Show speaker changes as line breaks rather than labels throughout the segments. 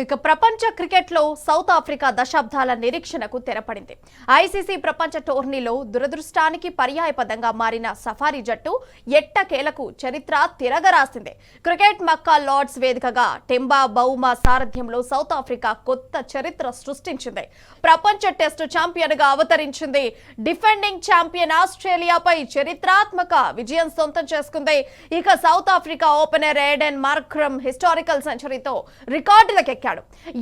ఇక ప్రపంచ క్రికెట్లో సౌత్ ఆఫ్రికా దశాబ్దాల నిరీక్షణకు తెరపడింది. ఐసీసీ ప్రపంచ టోర్నీలో దురదృష్టానికి పర్యాయపదంగా మారిన సఫారీ జట్టు ఎట్టకేలకు చరిత్ర తిరగరాసింది. క్రికెట్ మక్కా లార్డ్స్ వేదికగా టెంబా బౌమా సారథ్యంలో సౌత్ ఆఫ్రికా కొత్త చరిత్ర సృష్టించింది. ప్రపంచ టెస్టు ఛాంపియన్ గా అవతరించింది. డిఫెండింగ్ ఛాంపియన్ ఆస్ట్రేలియాపై చరిత్రాత్మక విజయం సొంతం చేసుకుంది. ఇక South Africa opener Aiden Markram historical సెంచరీతో రికార్డులకెక్కాడు.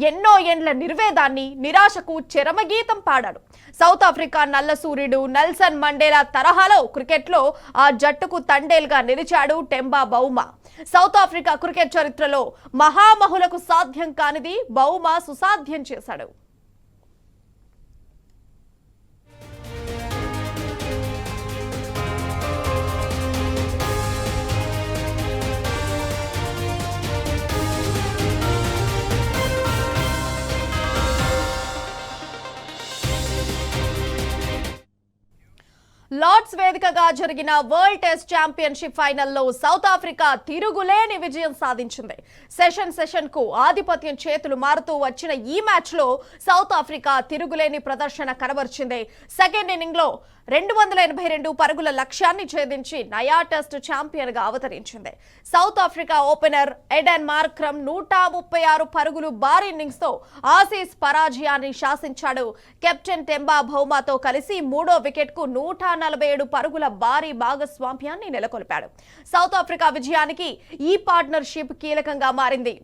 ఎన్నో ఏండ్ల నిర్వేదాన్ని నిరాశకు చరమగీతం పాడాడు. సౌత్ ఆఫ్రికా నల్ల సూర్యుడు నెల్సన్ మండేలా తరహాలో క్రికెట్లో ఆ జట్టుకు తండేల్గా నిలిచాడు Temba Bavuma. South Africa cricket చరిత్రలో మహామహులకు సాధ్యం కానిది బౌమా సుసాధ్యం చేశాడు. లార్డ్స్ వేదికగా జరిగిన వరల్డ్ టెస్ట్ ఛాంపియన్షిప్ ఫైనల్లో సౌత్ ఆఫ్రికా తిరుగులేని విజయం సాధించింది. సెషన్ కు ఆధిపత్యం చేతులు మారుతూ వచ్చిన ఈ మ్యాచ్ లో సౌత్ ఆఫ్రికా తిరుగులేని ప్రదర్శన కనబరిచింది. సెకండ్ ఇన్నింగ్ లో 282 పరుగుల లక్ష్యాన్ని ఛేదించి నయా టెస్ట్ ఛాంపియన్ గా అవతరించింది. South Africa opener Aiden Markram 136 పరుగులు భారీ ఇన్నింగ్స్ తో ఆసీస్ పరాజయాన్ని శాసించాడు. కెప్టెన్ టెంబా బౌమాతో కలిసి మూడో వికెట్ కు 147 పరుగుల భారీ భాగస్వామ్యాన్ని నెలకొల్పాడు. సౌత్ ఆఫ్రికా విజయానికి ఈ పార్ట్నర్షిప్ కీలకంగా మారింది.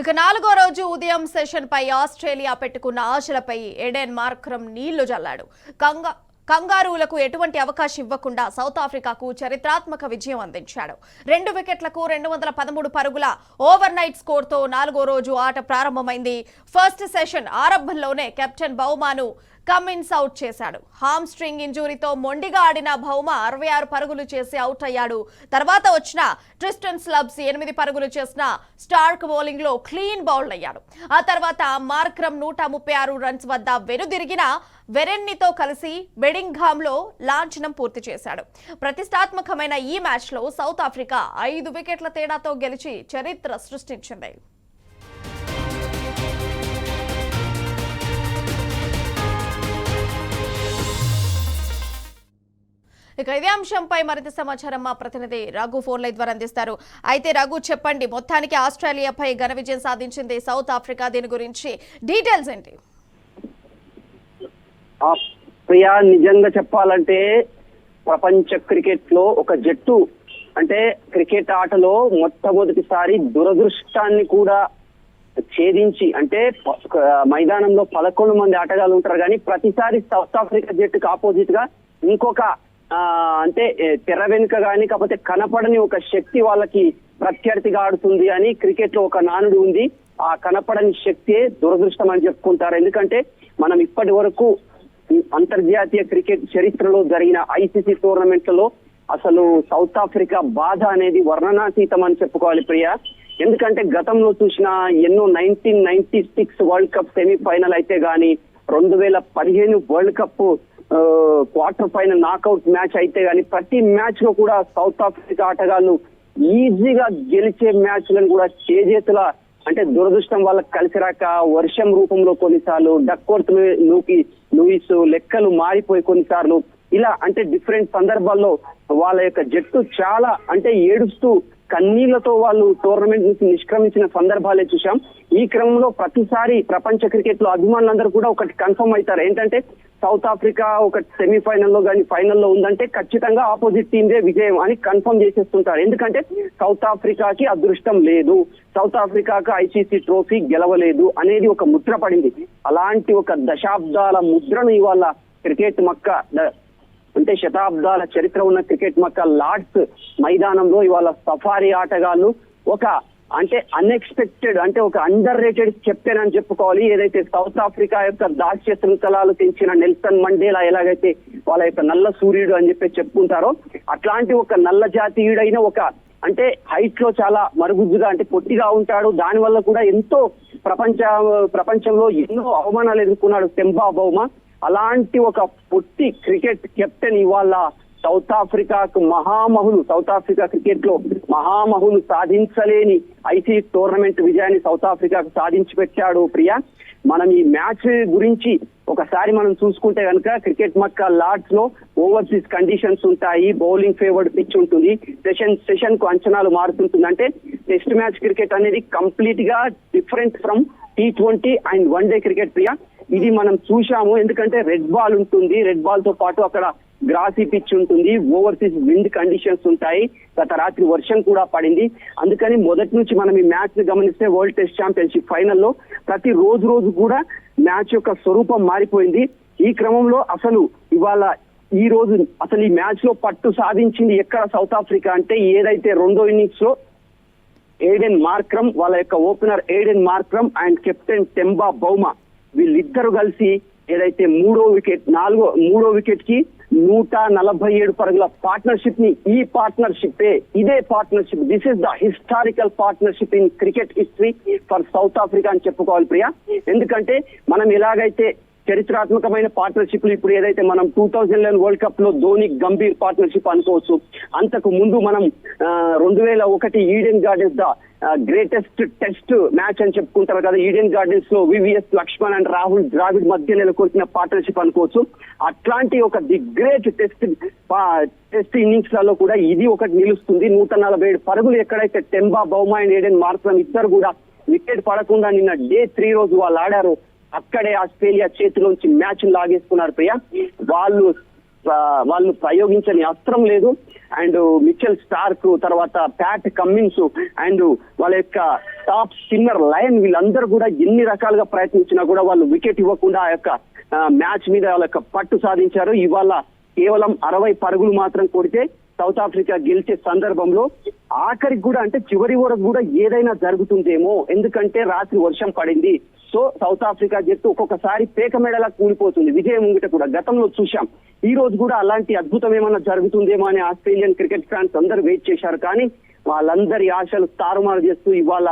ఇక నాలుగో రోజు ఉదయం సెషన్ పై ఆస్ట్రేలియా పెట్టుకున్న ఆశలపై ఎడెన్ మార్క్రమ్ నీళ్లు జల్లాడు. కంగారూలకు ఎటువంటి అవకాశం ఇవ్వకుండా సౌత్ ఆఫ్రికాకు చరిత్రాత్మక విజయం అందించాడు. 2 వికెట్లకు 213 పరుగుల ఓవర్ నైట్ స్కోర్తో నాలుగో రోజు ఆట ప్రారంభమైంది. ఫస్ట్ సెషన్ ఆరంభంలోనే కెప్టెన్ బౌమాను కమిన్స్ అవుట్ చేశాడు. హామ్ స్ట్రింగ్ ఇంజూరీతో మొండిగా ఆడిన బౌమా 66 పరుగులు చేసి అవుట్ అయ్యాడు. తర్వాత వచ్చిన ట్రిస్టన్ స్లబ్స్ 8 పరుగులు చేసిన స్టార్క్ బౌలింగ్ లో క్లీన్ బౌల్డ్ అయ్యాడు. ఆ తర్వాత మార్క్రమ్ 136 రన్స్ వద్ద వెనుదిరిగిన వెరెన్నితో కలిసి బెడింగ్హామ్ లో లాంఛనం పూర్తి చేశాడు. ప్రతిష్టాత్మకమైన ఈ మ్యాచ్ లో సౌత్ ఆఫ్రికా 5 వికెట్ల తేడాతో గెలిచి చరిత్ర సృష్టించింది. ఇక ఇదే అంశంపై మరింత సమాచారం మా ప్రతినిధి రఘు ఫోన్ లైన్ ద్వారా అందిస్తారు. అయితే రఘు, చెప్పండి, మొత్తానికి ఆస్ట్రేలియాపై ఘన విజయం సాధించింది సౌత్ ఆఫ్రికా, దీని గురించి డీటెయిల్స్ ఏంటి?
ప్రియా, నిజంగా చెప్పాలంటే ప్రపంచ క్రికెట్ లో ఒక జట్టు అంటే క్రికెట్ ఆటలో మొట్టమొదటిసారి దురదృష్టాన్ని కూడా ఛేదించి, అంటే మైదానంలో 11 మంది ఆటగాళ్ళు ఉంటారు కానీ ప్రతిసారి సౌత్ ఆఫ్రికా జట్టుకు ఆపోజిట్ గా ఇంకొక అంటే తెర వెనుక గానీ కాకపోతే కనపడని ఒక శక్తి వాళ్ళకి ప్రత్యర్థిగా ఆడుతుంది అని క్రికెట్ లో ఒక నానుడు ఉంది. ఆ కనపడని శక్తే దురదృష్టం అని చెప్పుకుంటారు. ఎందుకంటే మనం ఇప్పటి వరకు అంతర్జాతీయ క్రికెట్ చరిత్రలో జరిగిన ఐసీసీ టోర్నమెంట్లలో అసలు సౌత్ ఆఫ్రికా బాధ అనేది వర్ణనాతీతం అని చెప్పుకోవాలి ప్రియా. ఎందుకంటే గతంలో చూసిన ఎన్నో 1996 వరల్డ్ కప్ సెమీఫైనల్ అయితే గాని, 2015 world cup quarter final knockout match అయితే గాని ప్రతి మ్యాచ్ లో కూడా సౌత్ ఆఫ్రికా ఆటగాళ్ళు ఈజీగా గెలిచే మ్యాచ్లను కూడా చేజేతుల అంటే దురదృష్టం వాళ్ళకి కలిసి రాక వర్షం రూపంలో కొన్నిసార్లు డక్వర్త్ లూయిస్ లెక్కలు మారిపోయి కొన్నిసార్లు ఇలా అంటే డిఫరెంట్ సందర్భాల్లో వాళ్ళ యొక్క జట్టు చాలా అంటే ఏడుస్తూ కన్నీళ్లతో వాళ్ళు టోర్నమెంట్ నుంచి నిష్క్రమించిన సందర్భాలే చూసాం. ఈ క్రమంలో ప్రతిసారి ప్రపంచ క్రికెట్ లో అభిమానులందరూ కూడా ఒకటి కన్ఫర్మ్ అవుతారు, ఏంటంటే సౌత్ ఆఫ్రికా ఒక సెమీఫైనల్లో కానీ ఫైనల్లో ఉందంటే ఖచ్చితంగా ఆపోజిట్ టీమ్దే విజయం అని కన్ఫర్మ్ చేసేస్తుంటారు. ఎందుకంటే సౌత్ ఆఫ్రికాకి అదృష్టం లేదు, సౌత్ ఆఫ్రికాకు ఐసీసీ ట్రోఫీ గెలవలేదు అనేది ఒక ముద్ర పడింది. అలాంటి ఒక దశాబ్దాల ముద్రను ఇవాళ క్రికెట్ మక్క అంటే శతాబ్దాల చరిత్ర ఉన్న క్రికెట్ మక్క లార్డ్స్ మైదానంలో ఇవాళ సఫారీ ఆటగాళ్లు ఒక అంటే అన్ఎక్స్పెక్టెడ్, అంటే ఒక అండర్ రేటెడ్ కెప్టెన్ అని చెప్పుకోవాలి. ఏదైతే సౌత్ ఆఫ్రికా యొక్క దాస్య శృంఖలాలు తెంచిన నెల్సన్ మండేలా ఎలాగైతే వాళ్ళ యొక్క నల్ల సూర్యుడు అని చెప్పి చెప్పుకుంటారో, అట్లాంటి ఒక నల్ల జాతీయుడైన ఒక అంటే హైట్ లో చాలా మరుగుజ్జుగా అంటే పొట్టిగా ఉంటాడు. దాని వల్ల కూడా ఎంతో ప్రపంచంలో ఎన్నో అవమానాలు ఎదుర్కొన్నాడు టెంబా బౌమా. అలాంటి ఒక పొట్టి క్రికెట్ కెప్టెన్ ఇవాళ సౌత్ ఆఫ్రికాకు సౌత్ ఆఫ్రికా క్రికెట్ లో మహామహులు సాధించలేని ఐసీసీ టోర్నమెంట్ విజయాన్ని సౌత్ ఆఫ్రికాకు సాధించి పెట్టాడు. ప్రియా, మనం ఈ మ్యాచ్ గురించి ఒకసారి మనం చూసుకుంటే కనుక క్రికెట్ మక్కా లార్డ్స్ లో ఓవర్సీస్ కండిషన్స్ ఉంటాయి, బౌలింగ్ ఫేవర్డ్ పిచ్ ఉంటుంది, సెషన్ కు అంచనాలు మారుతుంటుంది. అంటే టెస్ట్ మ్యాచ్ క్రికెట్ అనేది కంప్లీట్ గా different from T20 and one day cricket. Priya, ఇది మనం చూశాము. ఎందుకంటే రెడ్ బాల్ ఉంటుంది, రెడ్ బాల్ తో పాటు అక్కడ గ్రాసీ పిచ్ ఉంటుంది, ఓవర్సీస్ విండ్ కండిషన్స్ ఉంటాయి, గత రాత్రి వర్షం కూడా పడింది. అందుకని మొదటి నుంచి మనం ఈ మ్యాచ్ ని గమనిస్తే వరల్డ్ టెస్ట్ ఛాంపియన్షిప్ ఫైనల్లో ప్రతి రోజు కూడా మ్యాచ్ యొక్క స్వరూపం మారిపోయింది. ఈ క్రమంలో అసలు ఇవాళ ఈ రోజు అసలు ఈ మ్యాచ్ లో పట్టు సాధించింది ఎక్కడ సౌత్ ఆఫ్రికా అంటే, ఏదైతే రెండో ఇన్నింగ్స్ లో ఎయిడెన్ మార్క్రమ్, వాళ్ళ యొక్క opener Aiden Markram and captain Temba Bavuma వీళ్ళిద్దరు కలిసి ఏదైతే మూడో వికెట్ కి 147 పరుగుల పార్ట్నర్షిప్ ని, ఇదే partnership this is the historical partnership in cricket history for South Africa అని చెప్పుకోవాలి. ప్రియా, ఎందుకంటే మనం ఎలాగైతే చరిత్రాత్మకమైన పార్ట్నర్షిప్లు ఇప్పుడు ఏదైతే మనం 2011 వరల్డ్ కప్ లో ధోని గంభీర్ పార్ట్నర్షిప్ అనుకోవచ్చు, అంతకు ముందు మనం 2001 Eden gardens the greatest test match అని చెప్పుకుంటారు కదా, ఈడెన్ గార్డెన్స్ లో వివిఎస్ లక్ష్మణ్ అండ్ రాహుల్ ద్రావిడ్ మధ్య నెలకొల్పిన పార్ట్నర్షిప్ అనుకోవచ్చు. అట్లాంటి ఒక ది గ్రేట్ టెస్ట్ ఇన్నింగ్స్ లలో కూడా ఇది ఒకటి నిలుస్తుంది. 147 పరుగులు ఎక్కడైతే Temba Bavuma and Aiden Markram ఇద్దరు కూడా వికెట్ పడకుండా నిన్న డే 3 రోజు వాళ్ళు ఆడారు. అక్కడే ఆస్ట్రేలియా చేతిలోంచి మ్యాచ్ లాగేసుకున్నారు. ప్రియా, వాళ్ళు ప్రయోగించని అస్త్రం లేదు. అండ్ మిచెల్ స్టార్క్, తర్వాత ప్యాట్ కమ్మిన్స్ అండ్ వాళ్ళ యొక్క టాప్ స్పిన్నర్ లయన్ వీళ్ళందరూ కూడా ఎన్ని రకాలుగా ప్రయత్నించినా కూడా వాళ్ళు వికెట్ ఇవ్వకుండా ఆ యొక్క మ్యాచ్ మీద వాళ్ళ యొక్క పట్టు సాధించారు. ఇవాళ కేవలం 60 పరుగులు మాత్రం కొడితే సౌత్ ఆఫ్రికా గెలిచే సందర్భంలో ఆఖరికి కూడా అంటే చివరి వరకు కూడా ఏదైనా జరుగుతుందేమో, ఎందుకంటే రాత్రి వర్షం పడింది. సో సౌత్ ఆఫ్రికా జట్టు ఒక్కొక్కసారి పేక మెడలా కూలిపోతుంది విజయం ముంగిట కూడా గతంలో చూశాం. ఈ రోజు కూడా అలాంటి అద్భుతం ఏమన్నా జరుగుతుందేమో అని ఆస్ట్రేలియన్ క్రికెట్ ఫ్యాన్స్ అందరూ వెయిట్ చేశారు. కానీ వాళ్ళందరి ఆశలు తారుమారు చేస్తూ ఇవాళ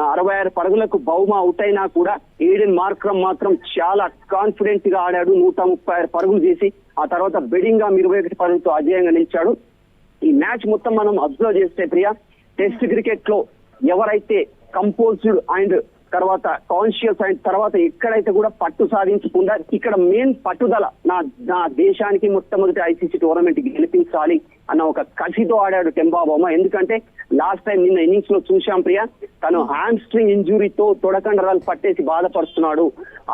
66 పరుగులకు బౌమా అవుట్ అయినా కూడా ఎయిడెన్ మార్క్రమ్ మాత్రం చాలా కాన్ఫిడెంట్ గా ఆడాడు. 136 పరుగులు చేసి ఆ తర్వాత బెడింగా 21 పరుగులతో అజేయంగా నిలిచాడు. ఈ మ్యాచ్ మొత్తం మనం అబ్జర్వ్ చేస్తే ప్రియా, టెస్ట్ క్రికెట్ లో ఎవరైతే కంపోజ్డ్ అండ్ తర్వాత కాన్షియస్ అండ్ తర్వాత ఎక్కడైతే కూడా పట్టు సాధించకుండా ఇక్కడ మెయిన్ పట్టుదల నా దేశానికి మొట్టమొదటి ఐసీసీ టోర్నమెంట్ గెలిపించాలి అన్న ఒక కసితో ఆడాడు టెంబా బౌమా. ఎందుకంటే లాస్ట్ టైం నిన్న ఇన్నింగ్స్ లో చూశాం ప్రియా, తను హ్యామ్స్ట్రింగ్ ఇంజురీతో తొడకండరాలు పట్టేసి బాధపడుతున్నాడు.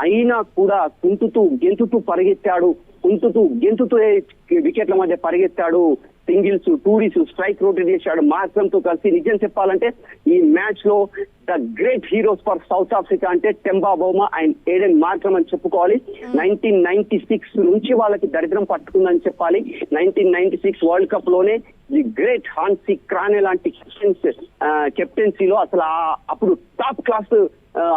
అయినా కూడా గెంతుతూ పరిగెత్తాడు, గెంతుతూ వికెట్ల మధ్య పరిగెత్తాడు, సింగిల్స్, టూడీస్, స్ట్రైక్ రొటేట్ చేశాడు మార్క్రమ్ తో కలిసి. నిజం చెప్పాలంటే ఈ మ్యాచ్ లో the great heroes for South Africa అంటే Temba Bavuma and Aiden Markram అని చెప్పుకోవాలి. 1996 నుంచి వాళ్ళకి దరిద్రం పట్టుకుందని చెప్పాలి. 1996 వరల్డ్ కప్ లోనే ది గ్రేట్ హాన్సీ క్రానే లాంటి కెప్టెన్సీలో అసలు అప్పుడు top class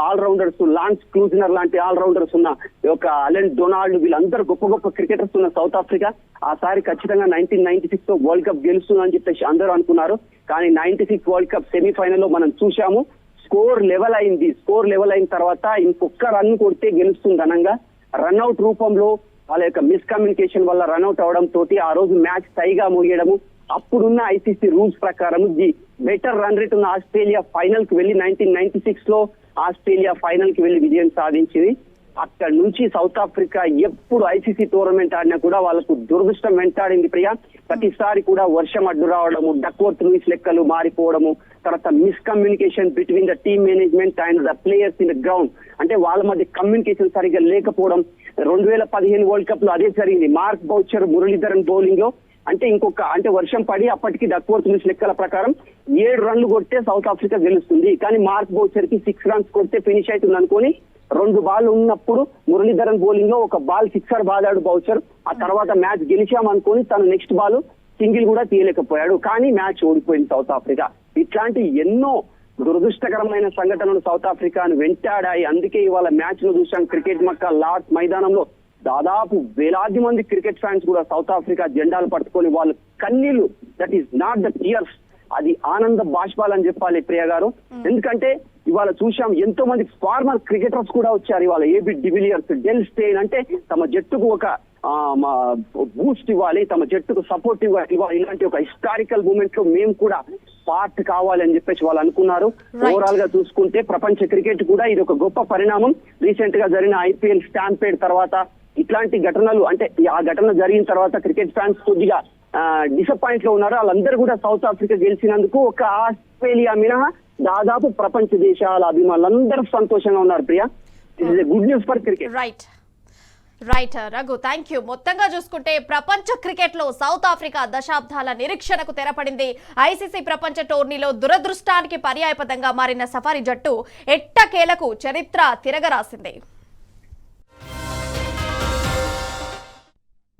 all-rounders, Lance Klusener లాంటి ఆల్రౌండర్స్ ఉన్న ఒక అలెన్ డొనాల్డ్ వీళ్ళందరూ గొప్ప క్రికెటర్స్ ఉన్న సౌత్ ఆఫ్రికా ఆసారి ఖచ్చితంగా 1996 లో వరల్డ్ కప్ గెలుస్తుందని చెప్పేసి అందరూ అనుకున్నారు. కానీ 96 వరల్డ్ కప్ సెమీఫైనల్ లో మనం చూశాము, స్కోర్ లెవెల్ అయిన తర్వాత ఇంకొక రన్ కొడితే గెలుస్తుంది అనంగా రన్అట్ రూపంలో వాళ్ళ యొక్క మిస్కమ్యూనికేషన్ వల్ల రన్అట్ అవడం తోటి ఆ రోజు మ్యాచ్ టైగా ముగియడము. అప్పుడున్న ఐసీసీ రూల్స్ ప్రకారం ది బెటర్ రన్ రేట్ ఉన్న ఆస్ట్రేలియా ఫైనల్ కి వెళ్లి 1996 లో ఆస్ట్రేలియా ఫైనల్ కి వెళ్లి విజయం సాధించింది. అక్కడ నుంచి సౌత్ ఆఫ్రికా ఎప్పుడు ఐసీసీ టోర్నమెంట్ ఆడినా కూడా వాళ్ళకు దురదృష్టం వెంటాడింది ప్రియా. ప్రతిసారి కూడా వర్షం అడ్డు రావడము, డక్వర్త్ లూయిస్ లెక్కలు మారిపోవడము, తర్వాత miscommunication between the team management and the players in the ground, అంటే వాళ్ళ మధ్య కమ్యూనికేషన్ సరిగ్గా లేకపోవడం. 2015 వరల్డ్ కప్ లో అదే జరిగింది. మార్క్ బౌచర్, మురళీధరన్ బౌలింగ్ లో అంటే వర్షం పడి అప్పటికి డక్వర్త్ లూయిస్ లెక్కల ప్రకారం 7 రన్లు కొడితే సౌత్ ఆఫ్రికా గెలుస్తుంది. కానీ మార్క్ బౌచర్ కి 6 రన్స్ కొడితే ఫినిష్ అవుతుంది అనుకొని 2 బాల్ ఉన్నప్పుడు మురళీధరన్ బౌలింగ్ లో ఒక బాల్ సిక్సర్ బాదాడు బౌచర్. ఆ తర్వాత మ్యాచ్ గెలిచామనుకొని తను నెక్స్ట్ బాల్ సింగిల్ కూడా తీయలేకపోయాడు. కానీ మ్యాచ్ ఓడిపోయింది సౌత్ ఆఫ్రికా. ఇట్లాంటి ఎన్నో దురదృష్టకరమైన సంఘటనలు సౌత్ ఆఫ్రికాను వెంటాడాయి. అందుకే ఇవాళ మ్యాచ్ లో చూసాం క్రికెట్ మక్క లార్డ్స్ మైదానంలో దాదాపు వేలాది మంది క్రికెట్ ఫ్యాన్స్ కూడా సౌత్ ఆఫ్రికా జెండాలు పట్టుకొని వాళ్ళు కన్నీళ్లు, that is not the tears, అది ఆనంద బాష్పాలని చెప్పాలి ప్రియ గారు. ఎందుకంటే ఇవాళ చూసాం ఎంతో మంది ఫార్మర్ క్రికెటర్స్ కూడా వచ్చారు ఇవాళ. ఏబి డివిలియర్స్, డెల్ స్టెయిన్ అంటే తమ జట్టుకు ఒక బూస్ట్ ఇవ్వాలి, తమ జట్టుకు సపోర్ట్ ఇవ్వాలి, ఇలాంటి ఒక హిస్టారికల్ మూమెంట్ లో మేము కూడా పార్ట్ కావాలి అని చెప్పేసి వాళ్ళు అనుకున్నారు. ఓవరాల్ గా చూసుకుంటే ప్రపంచ క్రికెట్ కూడా ఇది ఒక గొప్ప పరిణామం. రీసెంట్ గా జరిగిన ఐపీఎల్ స్టాంపేడ్ తర్వాత ఇట్లాంటి ఘటనలు, అంటే ఆ ఘటన జరిగిన తర్వాత క్రికెట్ ఫ్యాన్స్ కొద్దిగా డిసప్పాయింట్ లో ఉన్నారు. వాళ్ళందరూ కూడా సౌత్ ఆఫ్రికా గెలిచినందుకు ఒక ఆస్ట్రేలియా మినహా దాదాపు ప్రపంచ దేశాల అభిమానులు అందరూ సంతోషంగా ఉన్నారు Priya. This is good news for cricket.
Right Raghu, thank you. మొత్తంగా చూసుకుంటే ప్రపంచ క్రికెట్ లో సౌత్ ఆఫ్రికా దశాబ్దాల నిరీక్షణకు తెరపడింది. ఐసీసీ ప్రపంచ టోర్నీలో దురదృష్టానికి పర్యాయపదంగా మారిన సఫారీ జట్టు ఎట్టకేలకు చరిత్ర తిరగరాసింది.